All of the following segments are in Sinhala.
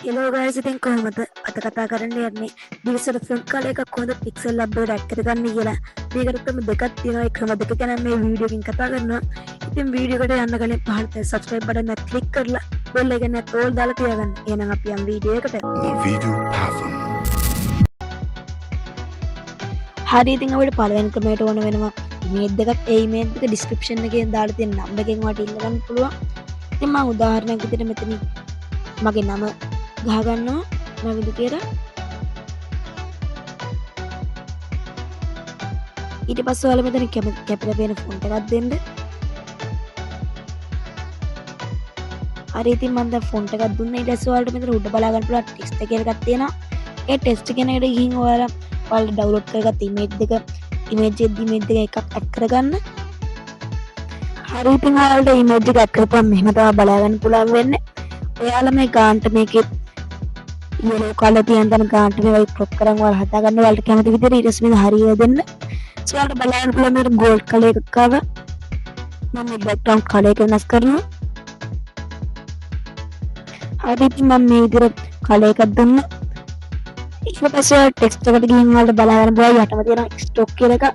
Hello guys, ඉතින් කොහොමද අද කතා කරන්න යන්නේ දිවිසර ෆ්‍රන්ට් කාල එකක් කොහොමද පික්සල් අප්ඩේට් ඇඩ් කරගන්න කියලා. මේකට ක්‍රම දෙකක් තියෙනවා. ඒ ක්‍රම දෙක ගැන මේ වීඩියෝ එකකින් කතා කරනවා. ඉතින් වීඩියෝ එකට යන්න කලින් පහළට subscribe button එක click කරලා bell එක නැත් all දාලා තියාගන්න. එහෙනම් අපි යමු වීඩියෝ එකට. The video pattern. හරි ඉතින් අපිට පළවෙනි ක්‍රමයට ඕන වෙනවා image දෙකක්. ඒ image දෙක description එකේ දාලා තියෙන number එකෙන් වට ඉල්ල ගන්න පුළුවන්. ඉතින් මම උදාහරණයක් විදිහට මෙතන මගේ නම ගහගන්නවා නවිද කියලා. ඊට පස්සේ ඔයාලා මෙතන කැපිලා පේන ෆොන්ට් එකක් දෙන්න. හරි ඉතින් මම දැන් ෆොන්ට් එකක් දුන්නා. ඊට පස්සේ ඔයාලට මෙතන උඩ බලා ගන්න පුළුවන් ටෙක්ස්ට් එක කියලා එකක් තියෙනවා. ඒ ටෙක්ස්ට් කෙනෙකුට ගිහින් ඔයාලා ඩවුන්ලෝඩ් කරගත්ත image දෙක එකක් ඇඩ් කරගන්න. හරි ඉතින් ඔයාලට image එක ඇඩ් කරපුවම මෙහෙම තමයි බලා ගන්න පුළුවන් වෙන්නේ. ඔයාලා මේ ගාන්ට මේකේ yellow color තියෙන තැන ගාන්ට මේ වයි crop කරන් ඔයාලා හදා ගන්න ඔයාලට කැමති විදිහට ඊට පස්සේ මේ හරිය දෙන්න. ඔයාලට බලන්න පුළුවන් මේකට gold color එකක් ආවා. මම මේ background color එක වෙනස් කරනවා. හරි ඉතින් මම මේ විදිහට color එකක් දුන්නා. ඊට පස්සේ text එකට ගිහින් ඔයාලට බලා ගන්න පුළුවන් යටම තියෙන stock කියලා එක.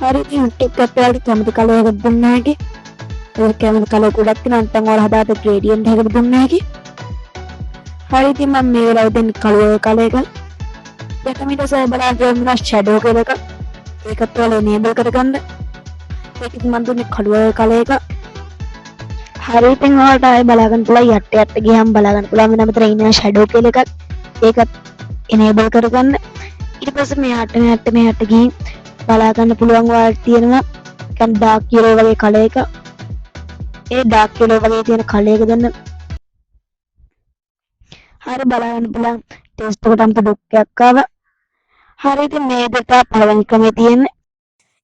හරි ඉතින් ටික ඔයාලට කැමති color එකක් දුන්නා හැකි. ඔය කැමති කලර් ගොඩක් තියෙනවා. නැත්නම් ඔයාලා හදාගත්ත gradient එකකට දුන්නා හැකි. හරි ඉතින් මම මේ වෙලාවේ දෙන්නේ කලර් එක. ඊට පස්සේ බලන්න තියෙනවා shadow කියලා එක. ඒකත් ඔයාලා enable කරගන්න. ඒකත් මම දුන්නේ කලර් එක. හරි ඉතින් ඔයාලට ආයෙ බලා ගන්න පුළුවන් යට ගියාම බලා ගන්න පුළුවන් වෙන මෙතන ඉන්න shadow කියලා එකක්. ඒකත් enable කරගන්න. ඊට පස්සේ මෙහාට ගිහින් බලා ගන්න පුළුවන් ඔයාලට තියෙනවා නිකන් dark yellow වගේ කලර් එක. ඒ dark yellow වගේ තියෙන කලර් එක දෙන්න. හරි බලන්න පුළුවන් ටෙස්ට් එකට අම්ත ඩොක්කයක් ආවා. හරි ඉතින් මේ දෙක පළවෙනි ක්‍රමේ තියෙන්නේ.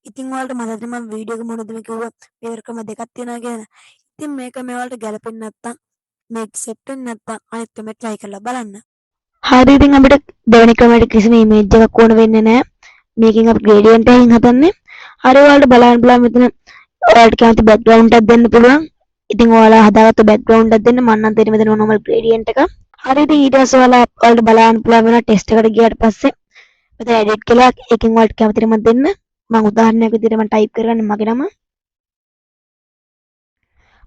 ඉතින් ඔයාලට මතකද මම වීඩියෝ එක මොනවද මේ කිව්වා මේ ක්‍රම දෙකක් තියෙනවා කියලා. ඉතින් මේක මේ ඔයාලට ගැලපෙන්නේ නැත්තම් මේක සෙට් වෙන්නේ නැත්තම් අනිත් ක්‍රමේ try කරලා බලන්න. හරි ඉතින් අපිට දෙවෙනි ක්‍රමයට කිසිම image එකක් ඕන වෙන්නේ නැහැ. මේකෙන් අපි gradient එකකින් හදන්නේ. හරි ඔයාලට බලන්න පුළුවන් මෙතන ඔයාලට කැමති background එකක් දෙන්න පුළුවන්. ඉතින් ඔයාලා හදාගත්ත background එකක් දෙන්න. මම නම් දෙන්නේ මෙතන normal gradient එක. හරි ඉතින් ඊට පස්සේ ඔයාලට බලන්න පුළුවන් වෙනවා ටෙස්ට් එකට ගියාට පස්සේ මෙතන edit කියලා එකකින් ඔයාලට කැමති නම දෙන්න. මම උදාහරණයක් විදිහට මම type කරගන්නේ මගේ නම.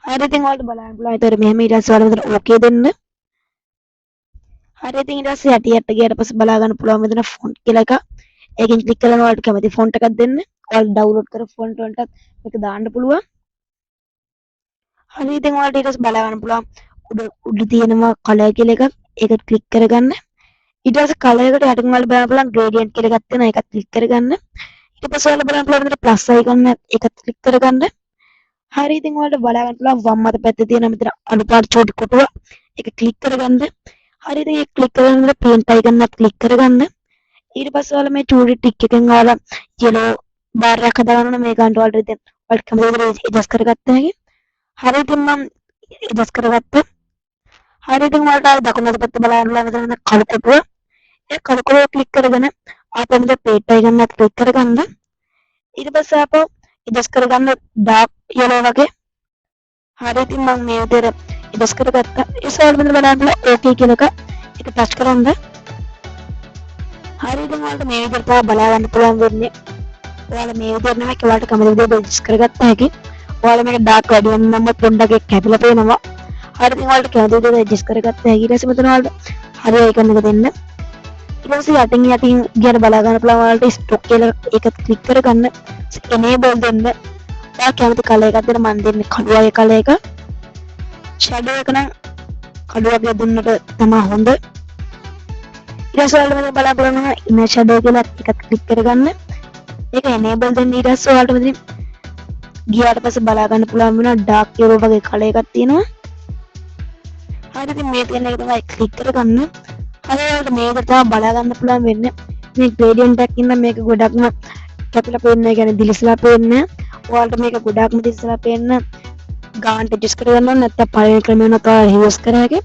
හරි ඉතින් ඔයාලට බලන්න පුළුවන්. ඒතර මෙහෙම ඊට පස්සේ ඔයාලා මෙතන okay දෙන්න. හරි ඉතින් ඊට පස්සේ යටියට ගියාට පස්සේ බලා ගන්න පුළුවන් මෙතන font කියලා එක. ඒකෙන් click කරලා ඔයාලට කැමති font එකක් දෙන්න. ඔයාලා download කරපු font වලටත් මේක දාන්න පුළුවන්. හරි ඉතින් ඔයාලට ඊට පස්සේ බලා ගන්න පුළුවන් උඩ තියෙනවා color කියලා එකක්. ඒකට click කරගන්න. ඊට පස්සේ color එකට යටින් ඔයාලා බලන්න පුළුවන් gradient කියලා එකක් තියෙනවා. ඒකත් click කරගන්න. ඊට පස්සේ ඔයාලා බලන්න පුළුවන් මෙතන plus icon එකත් click කරගන්න. හරි ඉතින් ඔයාලට බලා ගන්න පුළුවන් වම් අත පැත්තේ තියෙන මෙතන අනුපාත චෝටි කොටුව ඒක click කරගන්න. හරි ඉතින් ඒක click කරගෙන මෙතන paint icon එකත් click කරගන්න. ඊට පස්සේ ඔයාලා මේ 2D tick එකෙන් ඔයාලා yellow bar එකක් හදාගන්න ඕනේ. මේ ගන්නට ඔයාලට ඉතින් ඔයාලට කැමති විදිහට adjust කරගත්ත හැකි. හරි ඉතින් මම adjust කරගත්තා. හරි ඉතින් ඔයාලට දකුණු අත පැත්තේ බලන්න පුළුවන් මෙතන කළු කොටුව. ඒ කළු කොටුව click කරගෙන ආපහු මෙතන paint icon එකත් click කරගන්න. ඊට පස්සේ ආපහු adjust කරගන්න dark yellow වගේ. හරි ඉතින් මම මේ විදිහට adjust කරගත්තා. ඒ සයිඩ් මෙතන බලන්න පුළුවන් okay කියන එක. ඒක touch කරන්න. හරි ඉතින් ඔයාලට මේ විදිහට තමයි බලා ගන්න පුළුවන් වෙන්නේ. ඔයාලා මේ විදිහට නම් ඔයාලට කැමති විදිහට adjust කරගත්ත හැකි. ඔයාලා මේක dark වැඩි වෙන නම් පොඩ්ඩක් කැපිලා පේනවා. හරි ඉතින් ඔයාලට කැමති විදිහට adjust කරගත්ත හැකි. ඊට පස්සේ මෙතන ඔයාලට හරි icon එක දෙන්න. ඊට පස්සේ යටින් ගියට බලා ගන්න පුළුවන් ඔයාලට stock කියලා ඒකත් click කරගන්න. enable දෙන්න. ඔයා කැමති color එකක් දෙන්න. මම දෙන්නේ කළු වගේ color එක. shadow එක නම් කළු වගේ දුන්නට තමයි හොඳ. ඊට පස්සේ ඔයාලා මෙතන බලා බලන්න image shadow කියලා එකත් click කරගන්න. ඒක enable දෙන්න. ඊට පස්සේ ඔයාලට මෙතන ගියාට පස්සේ බලා ගන්න පුළුවන් වෙනවා dark yellow වගේ color එකක් තියෙනවා. හරි ඉතින් මේ තියෙන එක තමයි click කරගන්න. හරි ඔයාලට මේක තමයි බලා ගන්න පුළුවන් වෙන්නේ. මේ gradient එකක් ඉන්න මේක ගොඩක්ම කැපිලා පේන්නේ. කියන්නේ දිලිසලා පේන්නේ. ඔයාලට මේක ගොඩක්ම දිලිසලා පේන්න ගාන්ට adjust කරගන්න ඕනේ. නැත්නම් පළවෙනි ක්‍රමය උනත් ඔයාලා use කරා හැකි.